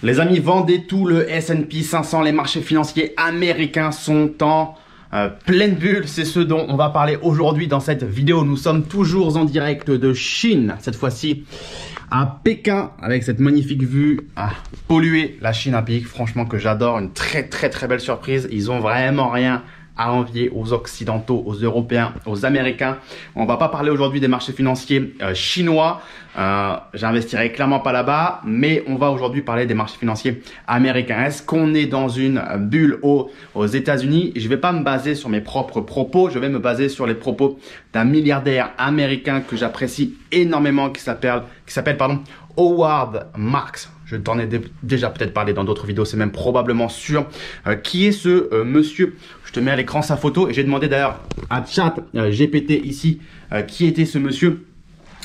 Les amis, vendez tout, le S&P 500, les marchés financiers américains sont en pleine bulle. C'est ce dont on va parler aujourd'hui dans cette vidéo. Nous sommes toujours en direct de Chine, cette fois-ci à Pékin, avec cette magnifique vue polluée. La Chine, un pays franchement que j'adore, une très belle surprise. Ils ont vraiment rien à envier aux Occidentaux, aux Européens, aux Américains. On va pas parler aujourd'hui des marchés financiers chinois. J'investirai clairement pas là-bas, mais on va aujourd'hui parler des marchés financiers américains. Est-ce qu'on est dans une bulle aux États-Unis? Je vais pas me baser sur mes propres propos, je vais me baser sur les propos d'un milliardaire américain que j'apprécie énormément, qui s'appelle Howard Marks. Je t'en ai déjà peut-être parlé dans d'autres vidéos, c'est même probablement sûr. Qui est ce monsieur? Je te mets à l'écran sa photo et j'ai demandé d'ailleurs à ChatGPT ici qui était ce monsieur.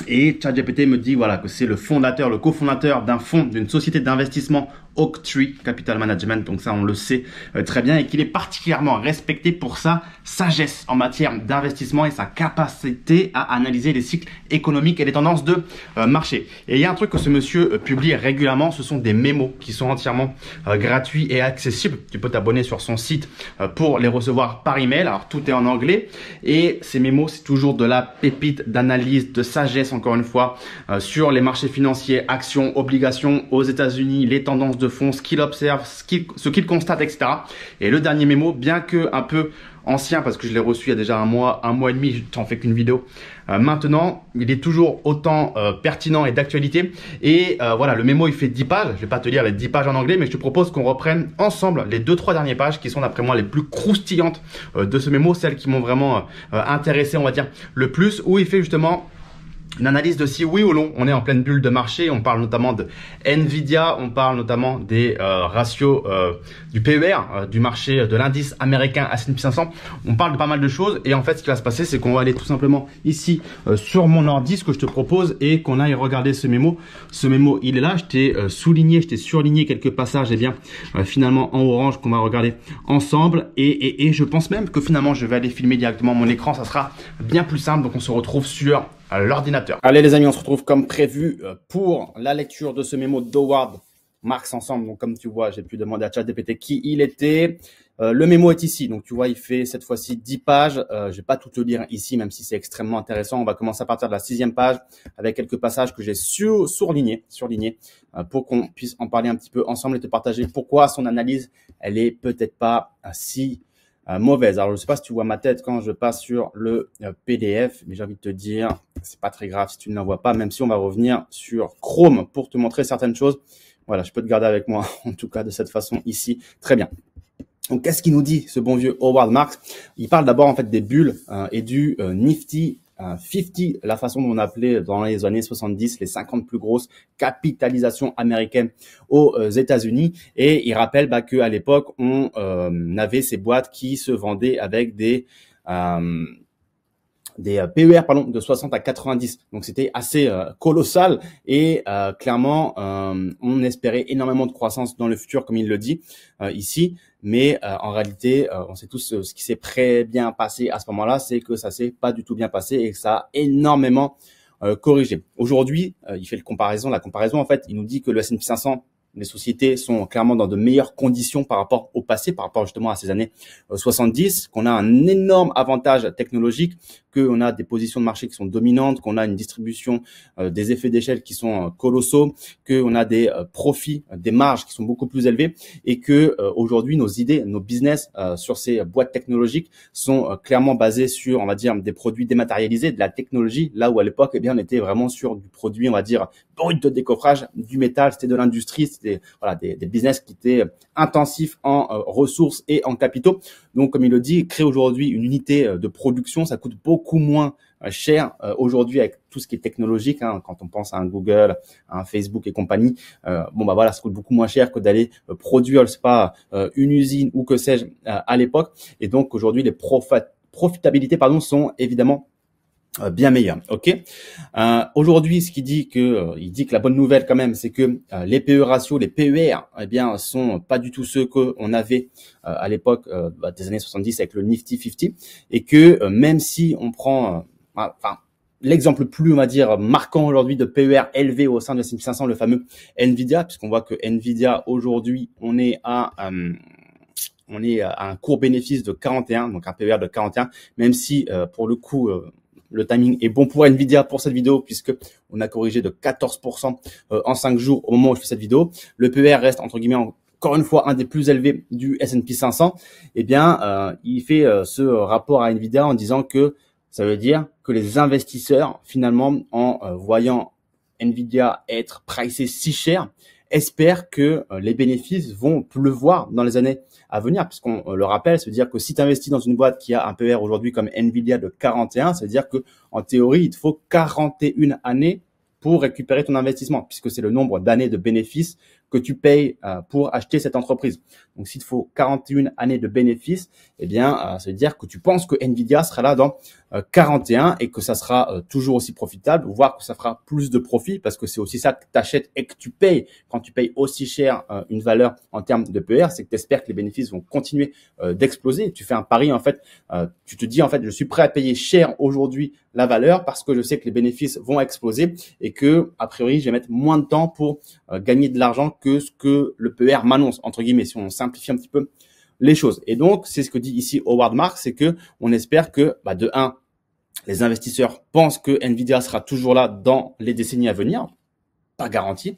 Et ChatGPT me dit voilà, que c'est le fondateur, le cofondateur d'un fonds, d'une société d'investissement Oaktree Capital Management. Donc ça, on le sait très bien, et qu'il est particulièrement respecté pour sa sagesse en matière d'investissement et sa capacité à analyser les cycles économiques et les tendances de marché. Et il y a un truc que ce monsieur publie régulièrement, ce sont des mémos qui sont entièrement gratuits et accessibles. Tu peux t'abonner sur son site pour les recevoir par email. Alors tout est en anglais et ces mémos, c'est toujours de la pépite d'analyse, de sagesse, encore une fois, sur les marchés financiers, actions, obligations aux États-Unis, les tendances de fonds, ce qu'il observe, ce qu'il constate, etc. Et le dernier mémo, bien que un peu ancien, parce que je l'ai reçu il y a déjà un mois et demi, je t'en fais qu'une vidéo. Maintenant, il est toujours autant pertinent et d'actualité. Et voilà, le mémo, il fait 10 pages. Je vais pas te lire les 10 pages en anglais, mais je te propose qu'on reprenne ensemble les 2-3 dernières pages qui sont d'après moi les plus croustillantes de ce mémo, celles qui m'ont vraiment intéressé, on va dire, le plus, où il fait justement une analyse de si oui ou non on est en pleine bulle de marché. On parle notamment de Nvidia, on parle notamment des ratios du PER, du marché de l'indice américain S&P 500. On parle de pas mal de choses et en fait ce qui va se passer, c'est qu'on va aller tout simplement ici sur mon ordi, ce que je te propose, et qu'on aille regarder ce mémo. Ce mémo, il est là, je t'ai souligné, je t'ai surligné quelques passages, et bien finalement en orange, qu'on va regarder ensemble, et je pense même que finalement je vais aller filmer directement mon écran, ça sera bien plus simple. Donc on se retrouve sur l'ordinateur. Allez les amis, on se retrouve comme prévu pour la lecture de ce mémo d'Howard Marks ensemble. Donc comme tu vois, j'ai pu demander à ChatGPT qui il était. Le mémo est ici, donc tu vois, il fait cette fois-ci 10 pages. Je vais pas tout te lire ici, même si c'est extrêmement intéressant. On va commencer à partir de la 6e page avec quelques passages que j'ai surlignés pour qu'on puisse en parler un petit peu ensemble et te partager pourquoi son analyse, elle est peut-être pas si mauvaise. Alors, je sais pas si tu vois ma tête quand je passe sur le PDF, mais j'ai envie de te dire, c'est pas très grave si tu ne la vois pas, même si on va revenir sur Chrome pour te montrer certaines choses. Voilà, je peux te garder avec moi, en tout cas de cette façon ici. Très bien. Donc, qu'est-ce qu'il nous dit, ce bon vieux Howard Marks? Il parle d'abord en fait des bulles et du Nifty 50, la façon dont on appelait dans les années 70 les 50 plus grosses capitalisations américaines aux États-Unis. Et il rappelle qu'à l'époque, on avait ces boîtes qui se vendaient avec des PER de 60 à 90. Donc c'était assez colossal et clairement on espérait énormément de croissance dans le futur, comme il le dit ici, mais en réalité on sait tous ce qui s'est très bien passé à ce moment-là, c'est que ça s'est pas du tout bien passé et que ça a énormément corrigé. Aujourd'hui, il fait la comparaison en fait, il nous dit que le S&P 500, les sociétés sont clairement dans de meilleures conditions par rapport au passé, par rapport justement à ces années 70, qu'on a un énorme avantage technologique, qu'on a des positions de marché qui sont dominantes, qu'on a une distribution des effets d'échelle qui sont colossaux, qu'on a des profits, des marges qui sont beaucoup plus élevées, et que aujourd'hui nos idées, nos business sur ces boîtes technologiques sont clairement basées sur, on va dire, des produits dématérialisés, de la technologie, là où à l'époque, eh bien, on était vraiment sur du produit, on va dire, brut de décoffrage, du métal, c'était de l'industrie, c'était voilà des business qui étaient intensifs en ressources et en capitaux. Donc, comme il le dit, créer aujourd'hui une unité de production, ça coûte beaucoup moins cher aujourd'hui avec tout ce qui est technologique. Quand on pense à un Google, à un Facebook et compagnie, voilà, ça coûte beaucoup moins cher que d'aller produire, je sais pas, une usine ou que sais-je à l'époque. Et donc aujourd'hui, les profitabilités sont évidemment bien meilleur. Ok. Aujourd'hui, ce qu'il dit il dit que la bonne nouvelle quand même, c'est que les PE ratios, les PER, eh bien, sont pas du tout ceux qu'on avait à l'époque des années 70 avec le Nifty 50, et que même si on prend, l'exemple le plus, on va dire, marquant aujourd'hui de PER élevé au sein de S&P 500, le fameux Nvidia, puisqu'on voit que Nvidia aujourd'hui, on est à un court bénéfice de 41, donc un PER de 41, même si pour le coup le timing est bon pour Nvidia pour cette vidéo, puisque on a corrigé de 14% en 5 jours au moment où je fais cette vidéo. Le PER reste entre guillemets encore une fois un des plus élevés du S&P 500. Eh bien, il fait ce rapport à Nvidia en disant que ça veut dire que les investisseurs, finalement, en voyant Nvidia être pricé si cher, espèrent que les bénéfices vont pleuvoir dans les années à venir, puisqu'on le rappelle, ça veut dire que si tu investis dans une boîte qui a un PER aujourd'hui comme Nvidia de 41, ça veut dire que en théorie, il te faut 41 années pour récupérer ton investissement, puisque c'est le nombre d'années de bénéfices que tu payes pour acheter cette entreprise. Donc, s'il te faut 41 années de bénéfices, eh bien, ça veut dire que tu penses que Nvidia sera là dans 41 et que ça sera toujours aussi profitable, voire que ça fera plus de profit, parce que c'est aussi ça que tu achètes et que tu payes. Quand tu payes aussi cher une valeur en termes de PER, c'est que tu espères que les bénéfices vont continuer d'exploser. Tu fais un pari, en fait, tu te dis, en fait, je suis prêt à payer cher aujourd'hui la valeur parce que je sais que les bénéfices vont exploser et que, a priori, je vais mettre moins de temps pour gagner de l'argent que ce que le PER m'annonce, entre guillemets, si on simplifie un petit peu les choses. Et donc, c'est ce que dit ici Howard Marks, c'est que on espère que, de un, les investisseurs pensent que Nvidia sera toujours là dans les décennies à venir, pas garanti,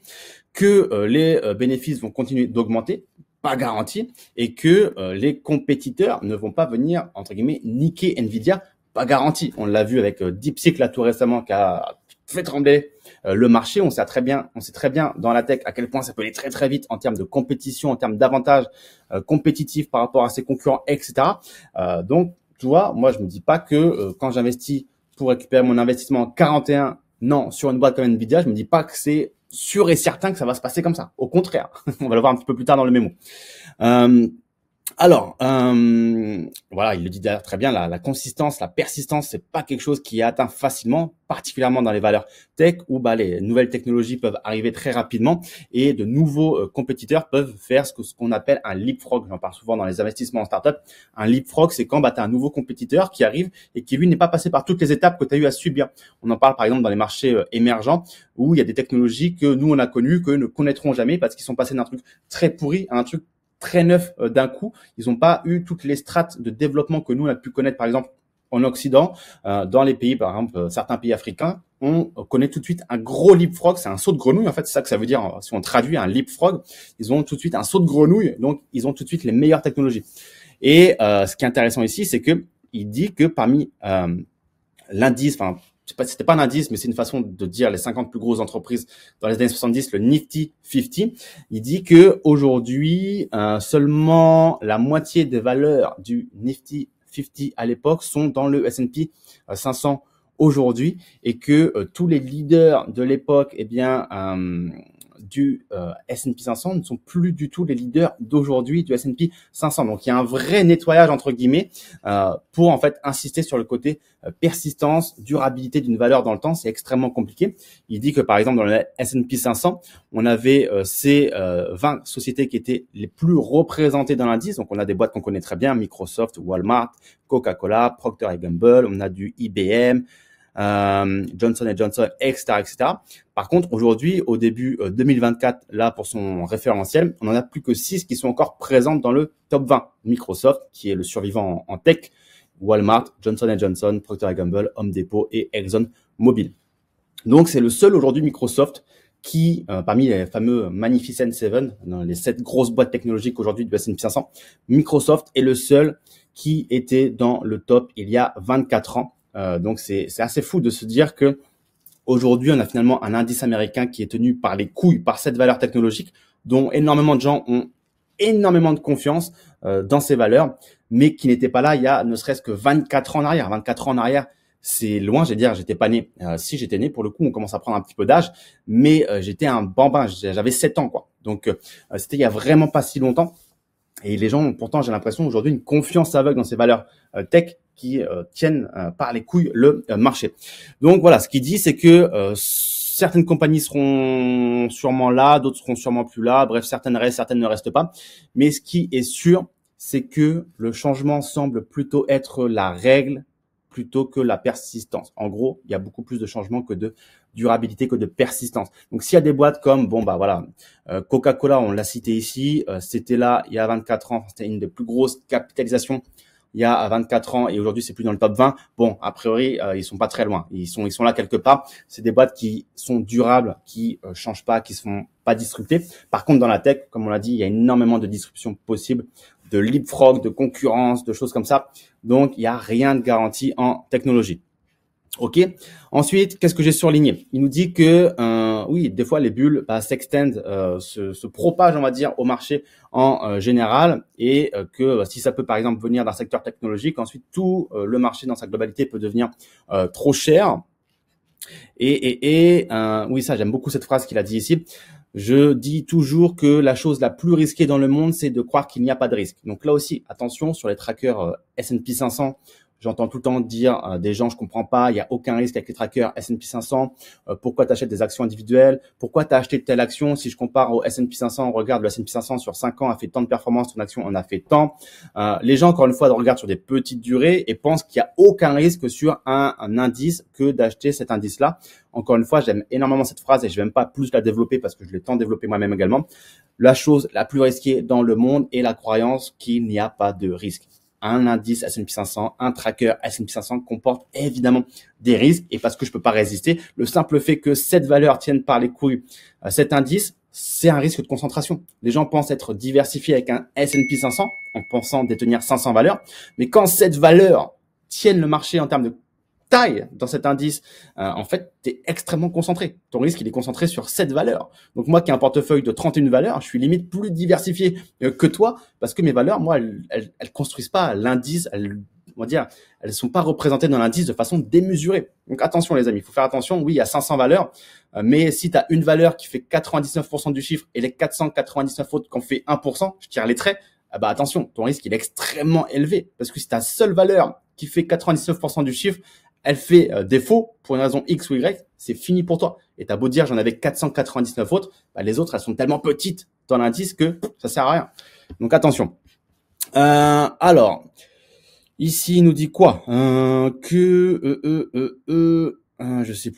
que les bénéfices vont continuer d'augmenter, pas garanti, et que les compétiteurs ne vont pas venir, entre guillemets, niquer Nvidia, pas garanti. On l'a vu avec DeepSeek là tout récemment qui a fait trembler le marché. On sait très bien dans la tech à quel point ça peut aller très très vite en termes de compétition, en termes d'avantages compétitifs par rapport à ses concurrents, etc. Donc, tu vois, moi je me dis pas que quand j'investis pour récupérer mon investissement 41 non sur une boîte comme Nvidia, je me dis pas que c'est sûr et certain que ça va se passer comme ça. Au contraire, on va le voir un petit peu plus tard dans le mémo. Voilà, il le dit d'ailleurs très bien, la consistance, la persistance, c'est pas quelque chose qui est atteint facilement, particulièrement dans les valeurs tech où les nouvelles technologies peuvent arriver très rapidement et de nouveaux compétiteurs peuvent faire ce qu'on appelle un leapfrog. J'en parle souvent dans les investissements en startup. Un leapfrog, c'est quand tu as un nouveau compétiteur qui arrive et qui lui n'est pas passé par toutes les étapes que tu as eu à subir. On en parle par exemple dans les marchés émergents où il y a des technologies que nous on a connues, que ne connaîtront jamais parce qu'ils sont passés d'un truc très pourri à un truc très neuf d'un coup. Ils n'ont pas eu toutes les strates de développement que nous on a pu connaître par exemple en Occident, dans les pays, par exemple, certains pays africains, on connaît tout de suite un gros leapfrog, c'est un saut de grenouille, en fait, c'est ça que ça veut dire, si on traduit un leapfrog, ils ont tout de suite un saut de grenouille, donc ils ont tout de suite les meilleures technologies. Et ce qui est intéressant ici, c'est que il dit que parmi l'indice, enfin, c'était pas un indice, mais c'est une façon de dire les 50 plus grosses entreprises dans les années 70, le Nifty 50. Il dit que aujourd'hui, seulement la moitié des valeurs du Nifty 50 à l'époque sont dans le S&P 500 aujourd'hui et que tous les leaders de l'époque, eh bien, du S&P 500 ne sont plus du tout les leaders d'aujourd'hui du S&P 500. Donc, il y a un vrai nettoyage entre guillemets pour en fait insister sur le côté persistance, durabilité d'une valeur dans le temps. C'est extrêmement compliqué. Il dit que par exemple dans le S&P 500, on avait ces 20 sociétés qui étaient les plus représentées dans l'indice. Donc, on a des boîtes qu'on connaît très bien, Microsoft, Walmart, Coca-Cola, Procter & Gamble. On a du IBM. Johnson & Johnson, etc., etc. Par contre, aujourd'hui, au début 2024, là, pour son référentiel, on en a plus que 6 qui sont encore présentes dans le top 20. Microsoft, qui est le survivant en tech, Walmart, Johnson & Johnson, Procter & Gamble, Home Depot et ExxonMobil. Donc, c'est le seul aujourd'hui Microsoft qui, parmi les fameux Magnificent Seven, dans les 7 grosses boîtes technologiques aujourd'hui du S&P 500, Microsoft est le seul qui était dans le top il y a 24 ans. Donc c'est assez fou de se dire que aujourd'hui on a finalement un indice américain qui est tenu par les couilles par cette valeur technologique dont énormément de gens ont énormément de confiance dans ces valeurs, mais qui n'était pas là il y a ne serait-ce que 24 ans en arrière. 24 ans en arrière, c'est loin, j'étais pas né. Si j'étais né, pour le coup, on commence à prendre un petit peu d'âge, mais j'étais un bambin, j'avais 7 ans quoi. Donc c'était il y a vraiment pas si longtemps. Et les gens ont pourtant, j'ai l'impression aujourd'hui, une confiance aveugle dans ces valeurs tech qui tiennent par les couilles le marché. Donc voilà, ce qu'il dit, c'est que certaines compagnies seront sûrement là, d'autres seront sûrement plus là. Bref, certaines restent, certaines ne restent pas. Mais ce qui est sûr, c'est que le changement semble plutôt être la règle plutôt que la persistance. En gros, il y a beaucoup plus de changements que de durabilité, que de persistance. Donc, s'il y a des boîtes comme, bon, bah voilà, Coca-Cola, on l'a cité ici, c'était là il y a 24 ans, c'était une des plus grosses capitalisations il y a 24 ans et aujourd'hui c'est plus dans le top 20. Bon, a priori, ils sont pas très loin. Ils sont là quelque part. C'est des boîtes qui sont durables, qui changent pas, qui se font pas disrupter. Par contre, dans la tech, comme on l'a dit, il y a énormément de disruptions possibles, de leapfrog, de concurrence, de choses comme ça. Donc, il y a rien de garanti en technologie. Ok. Ensuite, qu'est-ce que j'ai surligné? Il nous dit que oui, des fois les bulles s'extendent, se propagent, on va dire, au marché en général, et que si ça peut par exemple venir d'un secteur technologique, ensuite tout le marché dans sa globalité peut devenir trop cher. Oui, ça, j'aime beaucoup cette phrase qu'il a dit ici. Je dis toujours que la chose la plus risquée dans le monde, c'est de croire qu'il n'y a pas de risque. Donc là aussi, attention sur les trackers S&P 500. J'entends tout le temps dire des gens, je comprends pas, il y a aucun risque avec les trackers S&P 500. Pourquoi tu achètes des actions individuelles? Pourquoi tu as acheté telle action? Si je compare au S&P 500, on regarde le S&P 500 sur 5 ans a fait tant de performances, ton action en a fait tant. Les gens, encore une fois, regardent sur des petites durées et pensent qu'il n'y a aucun risque sur un indice que d'acheter cet indice-là. Encore une fois, j'aime énormément cette phrase et je vais même pas plus la développer parce que je l'ai tant développée moi-même également. La chose la plus risquée dans le monde est la croyance qu'il n'y a pas de risque. Un indice S&P 500, un tracker S&P 500 comporte évidemment des risques et parce que je peux pas résister, le simple fait que cette valeur tienne par les couilles cet indice, c'est un risque de concentration. Les gens pensent être diversifiés avec un S&P 500 en pensant détenir 500 valeurs, mais quand cette valeur tienne le marché en termes de taille dans cet indice, en fait, tu es extrêmement concentré. Ton risque, il est concentré sur cette valeur. Donc moi qui ai un portefeuille de 31 valeurs, je suis limite plus diversifié que toi parce que mes valeurs, moi, elles construisent pas l'indice, on va dire, elles sont pas représentées dans l'indice de façon démesurée. Donc attention les amis, il faut faire attention. Oui, il y a 500 valeurs, mais si tu as une valeur qui fait 99% du chiffre et les 499 autres qui en fait 1%, je tire les traits, bah attention, ton risque il est extrêmement élevé parce que si ta seule valeur qui fait 99% du chiffre, elle fait défaut pour une raison X ou Y, c'est fini pour toi. Et t'as beau dire j'en avais 499 autres, bah, les autres elles sont tellement petites dans l'indice que ça sert à rien. Donc attention. Alors, ici il nous dit quoi? Je sais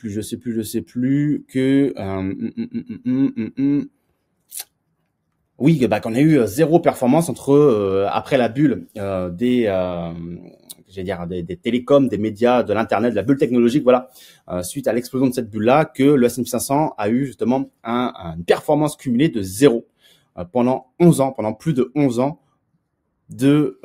plus que oui, bah qu'on a eu zéro performance entre après la bulle des télécoms, des médias, de l'internet, de la bulle technologique, voilà, suite à l'explosion de cette bulle-là, que le S&P 500 a eu justement une performance cumulée de zéro pendant 11 ans, pendant plus de 11 ans, de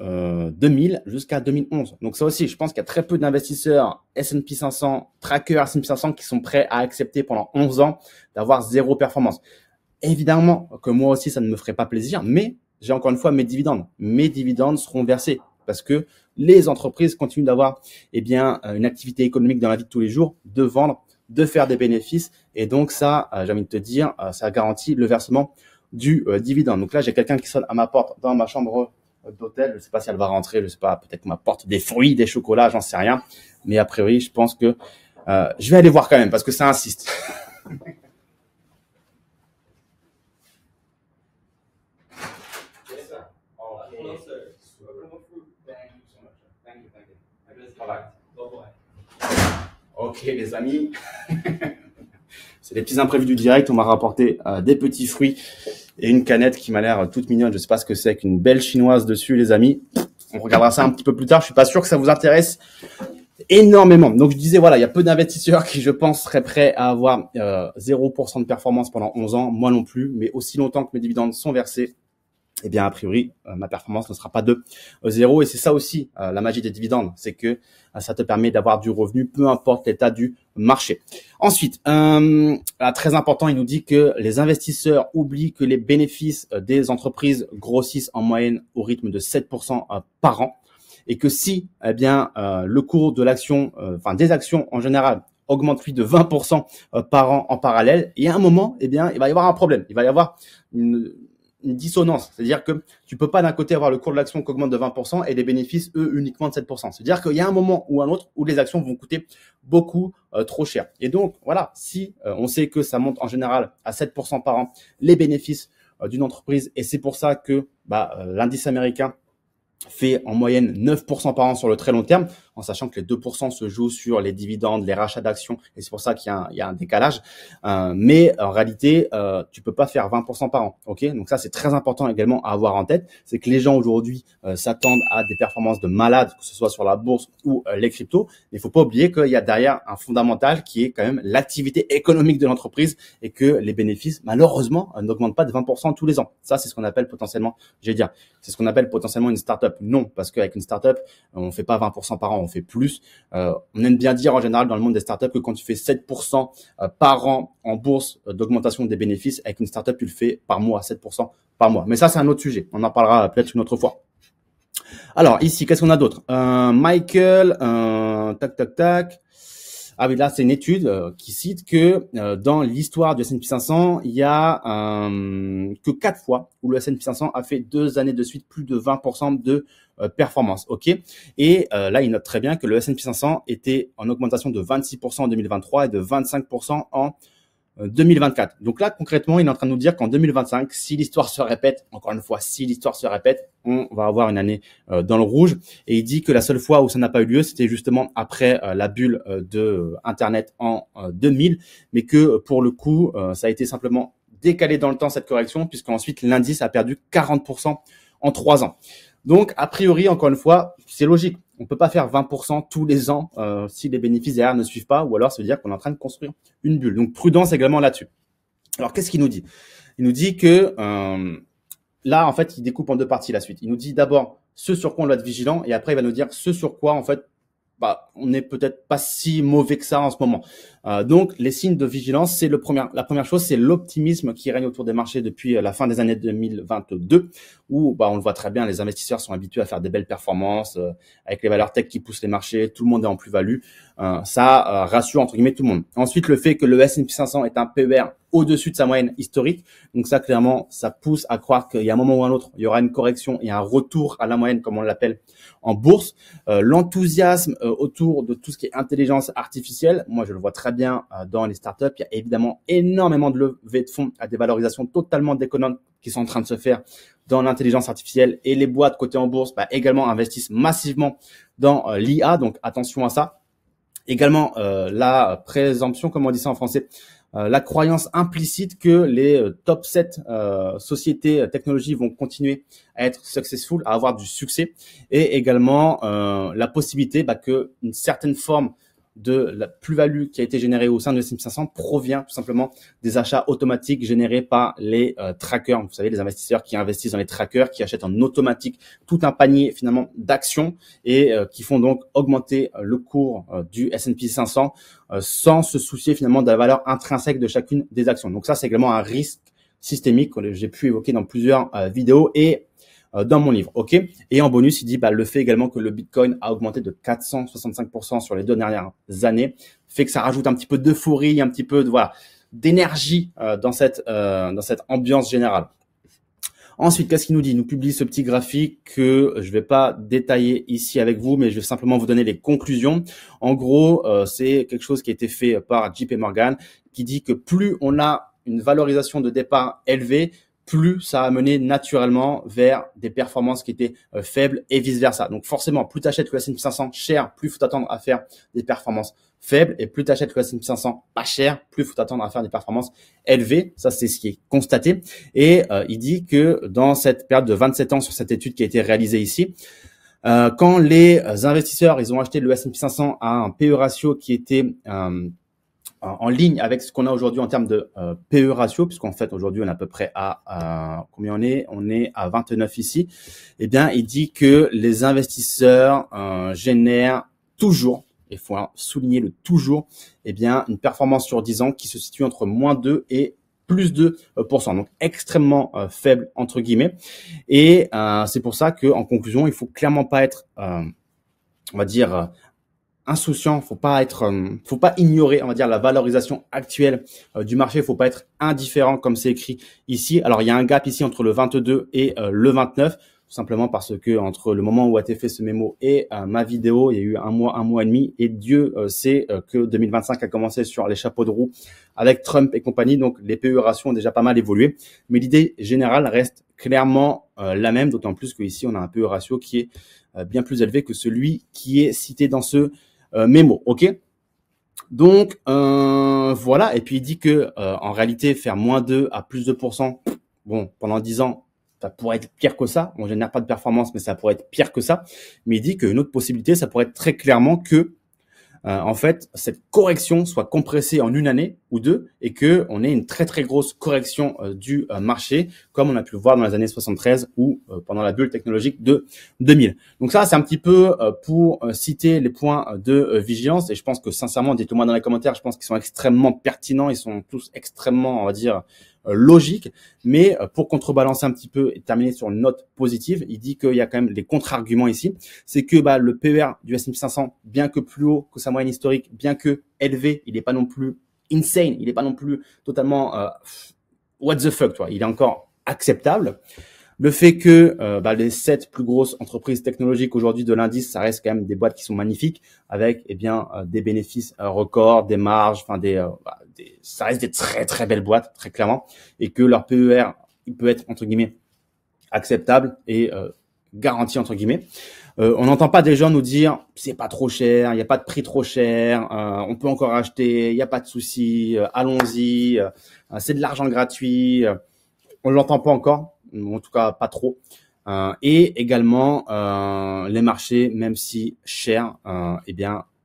2000 jusqu'à 2011. Donc ça aussi, je pense qu'il y a très peu d'investisseurs S&P 500, trackers S&P 500 qui sont prêts à accepter pendant 11 ans d'avoir zéro performance. Évidemment que moi aussi, ça ne me ferait pas plaisir, mais j'ai encore une fois mes dividendes. Mes dividendes seront versés parce que les entreprises continuent d'avoir une activité économique dans la vie de tous les jours, de vendre, de faire des bénéfices. Et donc ça, j'ai envie de te dire, ça garantit le versement du dividende. Donc là, j'ai quelqu'un qui sonne à ma porte dans ma chambre d'hôtel. Je ne sais pas si elle va rentrer, je sais pas, peut-être qu'on m'apporte des fruits, des chocolats, j'en sais rien. Mais a priori, je pense que je vais aller voir quand même parce que ça insiste. Ok les amis, c'est les petits imprévus du direct. On m'a rapporté des petits fruits et une canette qui m'a l'air toute mignonne. Je sais pas ce que c'est, avec une belle chinoise dessus les amis. On regardera ça un petit peu plus tard. Je suis pas sûr que ça vous intéresse énormément. Donc je disais voilà, il y a peu d'investisseurs qui je pense seraient prêts à avoir 0% de performance pendant 11 ans. Moi non plus, mais aussi longtemps que mes dividendes sont versés, eh bien, a priori, ma performance ne sera pas de 0. Et c'est ça aussi, la magie des dividendes. C'est que ça te permet d'avoir du revenu, peu importe l'état du marché. Ensuite, très important, il nous dit que les investisseurs oublient que les bénéfices des entreprises grossissent en moyenne au rythme de 7% par an. Et que si, le cours de l'action, des actions en général, augmente lui de 20% par an en parallèle, il y a un moment, il va y avoir un problème. Il va y avoir une dissonance. C'est-à-dire que tu peux pas d'un côté avoir le cours de l'action qui augmente de 20% et les bénéfices, eux, uniquement de 7%. C'est-à-dire qu'il y a un moment ou un autre où les actions vont coûter beaucoup trop cher. Et donc, voilà, si on sait que ça monte en général à 7% par an, les bénéfices d'une entreprise, et c'est pour ça que l'indice américain fait en moyenne 9% par an sur le très long terme, en sachant que les 2% se jouent sur les dividendes, les rachats d'actions, et c'est pour ça qu'il y a un décalage. Mais en réalité, tu peux pas faire 20% par an. Ok, donc ça c'est très important également à avoir en tête. C'est que les gens aujourd'hui s'attendent à des performances de malades, que ce soit sur la bourse ou les cryptos. Mais il faut pas oublier qu'il y a derrière un fondamental qui est quand même l'activité économique de l'entreprise et que les bénéfices, malheureusement, n'augmentent pas de 20% tous les ans. Ça, c'est ce qu'on appelle potentiellement, c'est ce qu'on appelle potentiellement une startup. Non, parce qu'avec une startup, on fait pas 20% par an, on fait plus. On aime bien dire en général dans le monde des startups que quand tu fais 7% par an en bourse d'augmentation des bénéfices, avec une startup, tu le fais par mois, 7% par mois. Mais ça, c'est un autre sujet. On en parlera peut-être une autre fois. Alors ici, qu'est-ce qu'on a d'autre? Michael, tac. Ah oui, là, c'est une étude qui cite que dans l'histoire du S&P 500, il y a que 4 fois où le S&P 500 a fait 2 années de suite plus de 20% de performance. Ok. Et là, il note très bien que le S&P 500 était en augmentation de 26% en 2023 et de 25% en 2024. Donc là, concrètement, il est en train de nous dire qu'en 2025, si l'histoire se répète, encore une fois, si l'histoire se répète, on va avoir une année dans le rouge. Et il dit que la seule fois où ça n'a pas eu lieu, c'était justement après la bulle de Internet en 2000, mais que pour le coup, ça a été simplement décalé dans le temps, cette correction, puisqu'ensuite l'indice a perdu 40% en 3 ans. Donc, a priori, encore une fois, c'est logique. On peut pas faire 20% tous les ans si les bénéfices derrière ne suivent pas, ou alors ça veut dire qu'on est en train de construire une bulle. Donc, prudence également là-dessus. Alors, qu'est-ce qu'il nous dit? Il nous dit que là, en fait, il découpe en 2 parties la suite. Il nous dit d'abord ce sur quoi on doit être vigilant, et après, il va nous dire ce sur quoi, en fait, on n'est peut-être pas si mauvais que ça en ce moment. Donc, les signes de vigilance, c'est la première chose, c'est l'optimisme qui règne autour des marchés depuis la fin des années 2022, où on le voit très bien, les investisseurs sont habitués à faire des belles performances avec les valeurs tech qui poussent les marchés, tout le monde est en plus-value. Ça rassure entre guillemets tout le monde. Ensuite, le fait que le S&P 500 est un PER au-dessus de sa moyenne historique, donc ça clairement, ça pousse à croire qu'il y a un moment ou un autre, il y aura une correction et un retour à la moyenne, comme on l'appelle en bourse. L'enthousiasme autour de tout ce qui est intelligence artificielle, moi je le vois très bien dans les startups. Il y a évidemment énormément de levées de fonds à des valorisations totalement déconnantes qui sont en train de se faire dans l'intelligence artificielle, et les boîtes cotées en bourse également investissent massivement dans l'IA, donc attention à ça. Également la présomption, comme on dit ça en français, la croyance implicite que les top 7 sociétés technologies vont continuer à être successful, à avoir du succès, et également la possibilité que une certaine forme de la plus-value qui a été générée au sein de S&P 500 provient tout simplement des achats automatiques générés par les trackers. Vous savez, les investisseurs qui investissent dans les trackers, qui achètent en automatique tout un panier finalement d'actions et qui font donc augmenter le cours du S&P 500 sans se soucier finalement de la valeur intrinsèque de chacune des actions. Donc ça, c'est également un risque systémique que j'ai pu évoquer dans plusieurs vidéos et dans mon livre, ok. Et en bonus, il dit le fait également que le Bitcoin a augmenté de 465% sur les 2 dernières années, fait que ça rajoute un petit peu d'euphorie, un petit peu de d'énergie dans cette ambiance générale. Ensuite, qu'est-ce qu'il nous dit? Il nous publie ce petit graphique que je vais pas détailler ici avec vous, mais je vais simplement vous donner les conclusions. En gros, c'est quelque chose qui a été fait par JP Morgan, qui dit que plus on a une valorisation de départ élevée, plus ça a mené naturellement vers des performances qui étaient faibles et vice versa. Donc forcément, plus tu achètes le S&P 500 cher, plus il faut t'attendre à faire des performances faibles, et plus tu achètes le S&P 500 pas cher, plus il faut t'attendre à faire des performances élevées. Ça, c'est ce qui est constaté. Et il dit que dans cette période de 27 ans sur cette étude qui a été réalisée ici, quand les investisseurs ils ont acheté le S&P 500 à un PE ratio qui était en ligne avec ce qu'on a aujourd'hui en termes de PE ratio, puisqu'en fait aujourd'hui on est à peu près à combien on est à 29 ici. Eh bien, il dit que les investisseurs génèrent toujours, il faut souligner le toujours, eh bien une performance sur 10 ans qui se situe entre -2 et plus 2%, donc extrêmement faible entre guillemets. Et c'est pour ça que en conclusion, il faut clairement pas être, on va dire, insouciant, faut pas ignorer, on va dire, la valorisation actuelle du marché, faut pas être indifférent comme c'est écrit ici. Alors il y a un gap ici entre le 22 et le 29. tout simplement parce que entre le moment où a été fait ce mémo et ma vidéo, il y a eu un mois et demi, et Dieu sait que 2025 a commencé sur les chapeaux de roue avec Trump et compagnie, donc les PE ratios ont déjà pas mal évolué, mais l'idée générale reste clairement la même, d'autant plus qu'ici on a un PE ratio qui est bien plus élevé que celui qui est cité dans ce mémo, ok? Donc voilà, et puis il dit que en réalité faire -2 à plus 2%, bon, pendant 10 ans, ça pourrait être pire que ça. On génère pas de performance, mais ça pourrait être pire que ça. Mais il dit qu'une autre possibilité, ça pourrait être très clairement que en fait, cette correction soit compressée en une année ou deux et que on ait une très très grosse correction du marché, comme on a pu le voir dans les années 73 ou pendant la bulle technologique de 2000. Donc ça, c'est un petit peu pour citer les points de vigilance, et je pense que sincèrement, dites-le moi dans les commentaires, je pense qu'ils sont extrêmement pertinents, ils sont tous extrêmement, on va dire, logique, mais pour contrebalancer un petit peu et terminer sur une note positive, il dit qu'il y a quand même des contre-arguments ici. C'est que le PER du S&P 500, bien que plus haut que sa moyenne historique, bien que élevé, il n'est pas non plus insane, il n'est pas non plus totalement what the fuck, toi. Il est encore acceptable. Le fait que les 7 plus grosses entreprises technologiques aujourd'hui de l'indice, ça reste quand même des boîtes qui sont magnifiques, avec des bénéfices records, des marges, ça reste des très très belles boîtes, très clairement, et que leur PER, il peut être entre guillemets acceptable et garanti entre guillemets. On n'entend pas des gens nous dire c'est pas trop cher, il n'y a pas de prix trop cher, on peut encore acheter, il n'y a pas de souci, allons-y, c'est de l'argent gratuit. On l'entend pas encore, en tout cas pas trop. Et également les marchés, même si chers,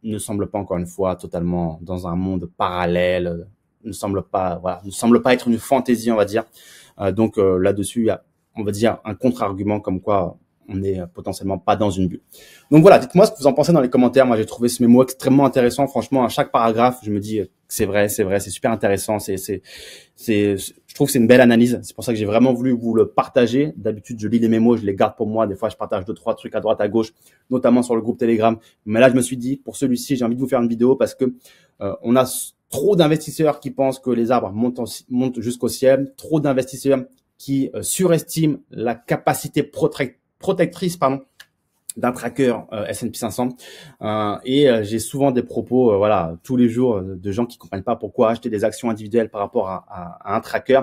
ne semblent pas encore une fois totalement dans un monde parallèle, ne semble pas être une fantaisie, on va dire. Donc là-dessus, il y a, on va dire, un contre-argument comme quoi on n'est potentiellement pas dans une bulle. Donc voilà, dites-moi ce que vous en pensez dans les commentaires. Moi, j'ai trouvé ce mémo extrêmement intéressant. Franchement, à chaque paragraphe, je me dis c'est vrai, c'est super intéressant. Je trouve que c'est une belle analyse. C'est pour ça que j'ai vraiment voulu vous le partager. D'habitude, je lis les mémos, je les garde pour moi. Des fois, je partage 2-3 trucs à droite, à gauche, notamment sur le groupe Telegram. Mais là, je me suis dit, pour celui-ci, j'ai envie de vous faire une vidéo parce que on a trop d'investisseurs qui pensent que les arbres montent jusqu'au ciel. Trop d'investisseurs qui surestiment la capacité protectrice d'un tracker S&P 500 et j'ai souvent des propos tous les jours de gens qui comprennent pas pourquoi acheter des actions individuelles par rapport à un tracker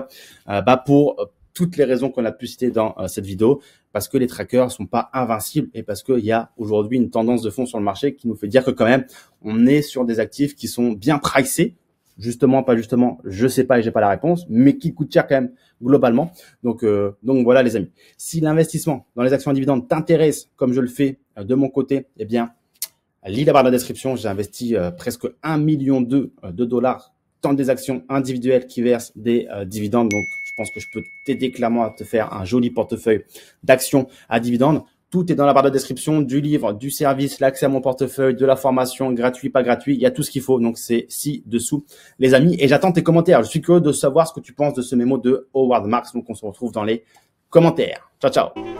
pour toutes les raisons qu'on a pu citer dans cette vidéo, parce que les trackers sont pas invincibles et parce qu'il y a aujourd'hui une tendance de fond sur le marché qui nous fait dire que quand même on est sur des actifs qui sont bien pricés. Justement, pas justement, je sais pas et j'ai pas la réponse, mais qui coûte cher quand même globalement. Donc voilà les amis. Si l'investissement dans les actions à dividendes t'intéresse, comme je le fais de mon côté, eh bien, lis la barre de la description. J'ai investi presque 1,2 million de dollars dans des actions individuelles qui versent des dividendes. Donc, je pense que je peux t'aider clairement à te faire un joli portefeuille d'actions à dividendes. Tout est dans la barre de description, du livre, du service, l'accès à mon portefeuille, de la formation, gratuit, pas gratuit. Il y a tout ce qu'il faut. Donc, c'est ci-dessous, les amis. Et j'attends tes commentaires. Je suis curieux de savoir ce que tu penses de ce mémo de Howard Marks. Donc, on se retrouve dans les commentaires. Ciao, ciao.